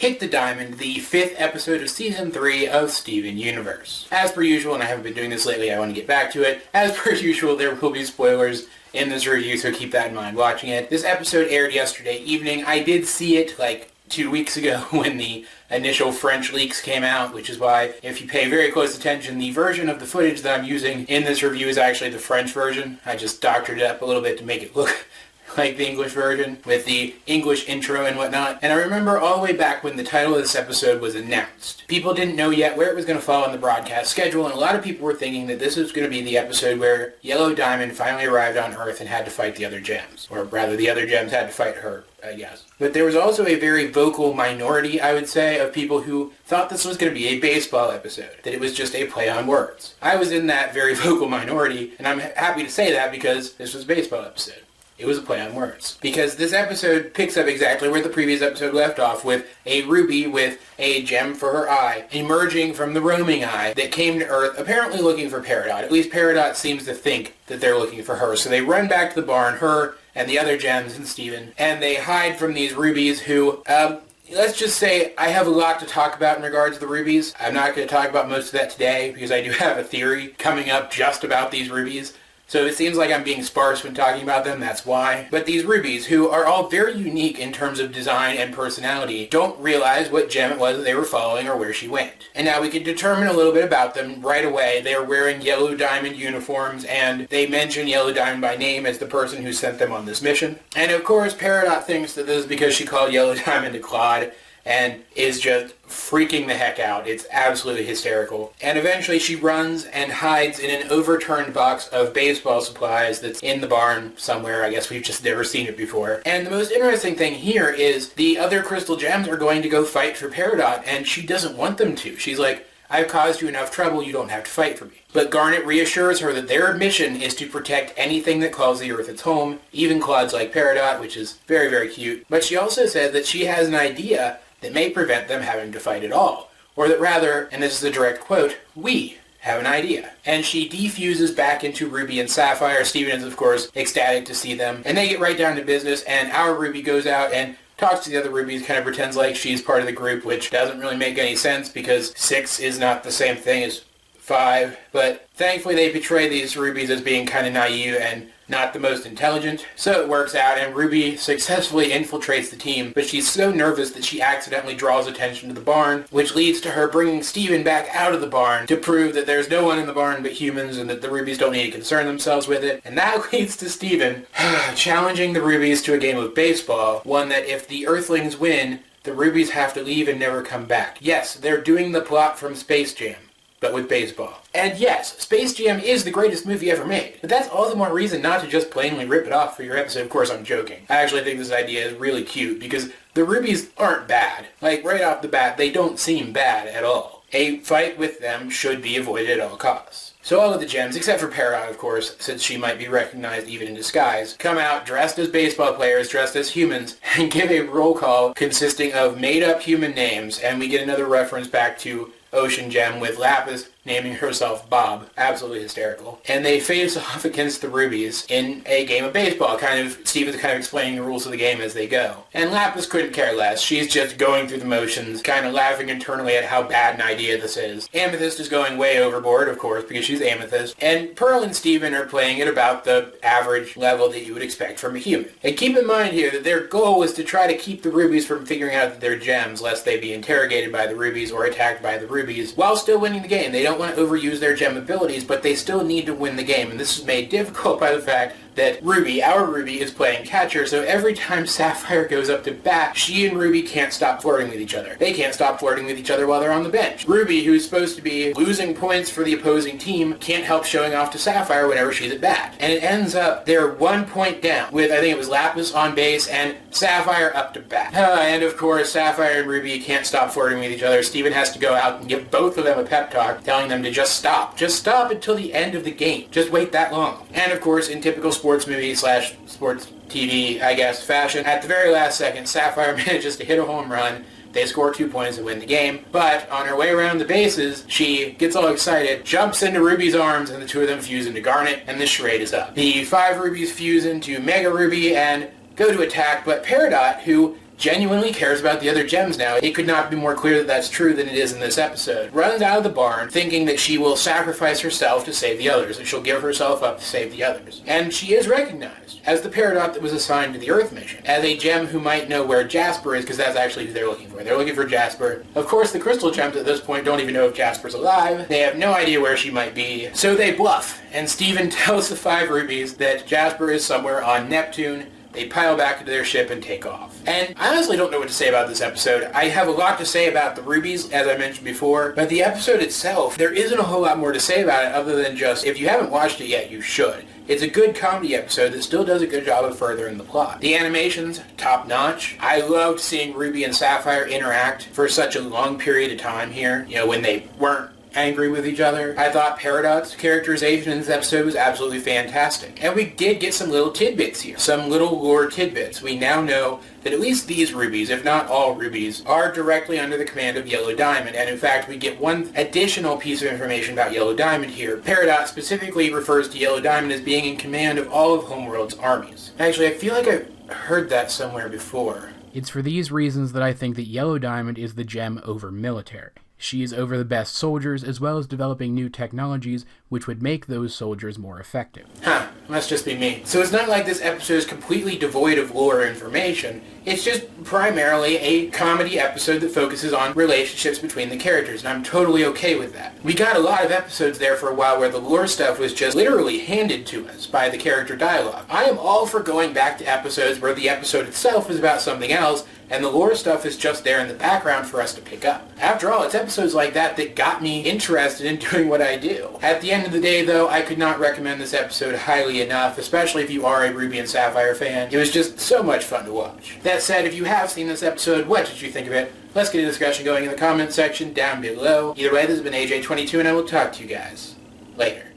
Hit the Diamond, the 5th episode of Season 3 of Steven Universe. As per usual, and I haven't been doing this lately, I want to get back to it, as per usual, there will be spoilers in this review, so keep that in mind watching it. This episode aired yesterday evening. I did see it, 2 weeks ago when the initial French leaks came out, which is why, if you pay very close attention, the version of the footage that I'm using in this review is actually the French version. I just doctored it up a little bit to make it look like the English version, with the English intro and whatnot. And I remember all the way back when the title of this episode was announced. People didn't know yet where it was going to fall on the broadcast schedule, and a lot of people were thinking that this was going to be the episode where Yellow Diamond finally arrived on Earth and had to fight the other gems. Or rather, the other gems had to fight her, I guess. But there was also a very vocal minority, I would say, of people who thought this was going to be a baseball episode, that it was just a play on words. I was in that very vocal minority, and I'm happy to say that because this was a baseball episode. It was a play on words. Because this episode picks up exactly where the previous episode left off, with a Ruby with a gem for her eye emerging from the roaming eye that came to Earth, apparently looking for Peridot. At least Peridot seems to think that they're looking for her. So they run back to the barn, her and the other gems and Steven, and they hide from these rubies who, let's just say I have a lot to talk about in regards to the rubies. I'm not going to talk about most of that today because I do have a theory coming up just about these rubies. So it seems like I'm being sparse when talking about them, that's why. But these rubies, who are all very unique in terms of design and personality, don't realize what gem it was that they were following or where she went. And now we can determine a little bit about them right away. They are wearing Yellow Diamond uniforms, and they mention Yellow Diamond by name as the person who sent them on this mission. And of course, Peridot thinks that this is because she called Yellow Diamond to Claude, and is just freaking the heck out. It's absolutely hysterical. And eventually she runs and hides in an overturned box of baseball supplies that's in the barn somewhere. I guess we've just never seen it before. And the most interesting thing here is the other crystal gems are going to go fight for Peridot, and she doesn't want them to. She's like, I've caused you enough trouble, you don't have to fight for me. But Garnet reassures her that their mission is to protect anything that calls the Earth its home, even Claudes like Peridot, which is very, very cute. But she also says that she has an idea that may prevent them having to fight at all. Or that rather, and this is a direct quote, we have an idea. And she defuses back into Ruby and Sapphire. Steven is, of course, ecstatic to see them. And they get right down to business, and our Ruby goes out and talks to the other rubies, kind of pretends like she's part of the group, which doesn't really make any sense because 6 is not the same thing as 5. But thankfully they portray these rubies as being kind of naive and not the most intelligent. So it works out, and Ruby successfully infiltrates the team, but she's so nervous that she accidentally draws attention to the barn, which leads to her bringing Steven back out of the barn to prove that there's no one in the barn but humans and that the rubies don't need to concern themselves with it. And that leads to Steven challenging the rubies to a game of baseball, one that if the Earthlings win, the rubies have to leave and never come back. Yes, they're doing the plot from Space Jam, but with baseball. And yes, Space Jam is the greatest movie ever made, but that's all the more reason not to just plainly rip it off for your episode. Of course, I'm joking. I actually think this idea is really cute because the rubies aren't bad. Right off the bat, they don't seem bad at all. A fight with them should be avoided at all costs. So all of the gems, except for Peridot, of course, since she might be recognized even in disguise, come out dressed as baseball players, dressed as humans, and give a roll call consisting of made-up human names, and we get another reference back to Ocean Gem with Lapis naming herself Bob. Absolutely hysterical. And they face off against the rubies in a game of baseball. Steven's kind of explaining the rules of the game as they go. And Lapis couldn't care less. She's just going through the motions, kind of laughing internally at how bad an idea this is. Amethyst is going way overboard, of course, because she's Amethyst. And Pearl and Steven are playing at about the average level that you would expect from a human. And keep in mind here that their goal is to try to keep the rubies from figuring out that they're gems, lest they be interrogated by the rubies or attacked by the rubies, while still winning the game. They don't want to overuse their gem abilities, but they still need to win the game, and this is made difficult by the fact that Ruby, our Ruby, is playing catcher, so every time Sapphire goes up to bat, she and Ruby can't stop flirting with each other. They can't stop flirting with each other while they're on the bench. Ruby, who's supposed to be losing points for the opposing team, can't help showing off to Sapphire whenever she's at bat. And it ends up they're 1 point down, with, I think it was Lapis on base and Sapphire up to bat. And of course, Sapphire and Ruby can't stop flirting with each other. Steven has to go out and give both of them a pep talk, telling them to just stop. Just stop until the end of the game. Just wait that long. And of course, in typical sports movie / sports TV, I guess, fashion, at the very last second, Sapphire manages to hit a home run. They score 2 points and win the game. But on her way around the bases, she gets all excited, jumps into Ruby's arms, and the two of them fuse into Garnet, and the charade is up. The 5 rubies fuse into Mega Ruby and go to attack, but Peridot, who genuinely cares about the other gems now. It could not be more clear that that's true than it is in this episode. Runs out of the barn thinking that she will sacrifice herself to save the others, that she'll give herself up to save the others. And she is recognized as the Peridot that was assigned to the Earth mission, as a gem who might know where Jasper is, because that's actually who they're looking for. They're looking for Jasper. Of course, the crystal gems at this point don't even know if Jasper's alive. They have no idea where she might be, so they bluff, and Steven tells the 5 rubies that Jasper is somewhere on Neptune. They pile back into their ship and take off. And I honestly don't know what to say about this episode. I have a lot to say about the rubies, as I mentioned before, but the episode itself, there isn't a whole lot more to say about it other than just, if you haven't watched it yet, you should. It's a good comedy episode that still does a good job of furthering the plot. The animation's top-notch. I loved seeing Ruby and Sapphire interact for such a long period of time here, when they weren't angry with each other. I thought Peridot's characterization in this episode was absolutely fantastic. And we did get some little tidbits here. Some little lore tidbits. We now know that at least these rubies, if not all rubies, are directly under the command of Yellow Diamond. And in fact, we get one additional piece of information about Yellow Diamond here. Peridot specifically refers to Yellow Diamond as being in command of all of Homeworld's armies. Actually, I feel like I heard that somewhere before. It's for these reasons that I think that Yellow Diamond is the gem over military. She is over the best soldiers, as well as developing new technologies which would make those soldiers more effective. Huh, must just be me. So it's not like this episode is completely devoid of lore information. It's just primarily a comedy episode that focuses on relationships between the characters, and I'm totally okay with that. We got a lot of episodes there for a while where the lore stuff was just literally handed to us by the character dialogue. I am all for going back to episodes where the episode itself is about something else, and the lore stuff is just there in the background for us to pick up. After all, it's episodes like that that got me interested in doing what I do. At the end of the day, though, I could not recommend this episode highly enough, especially if you are a Ruby and Sapphire fan. It was just so much fun to watch. That said, if you have seen this episode, what did you think of it? Let's get a discussion going in the comments section down below. Either way, this has been AJ22, and I will talk to you guys later.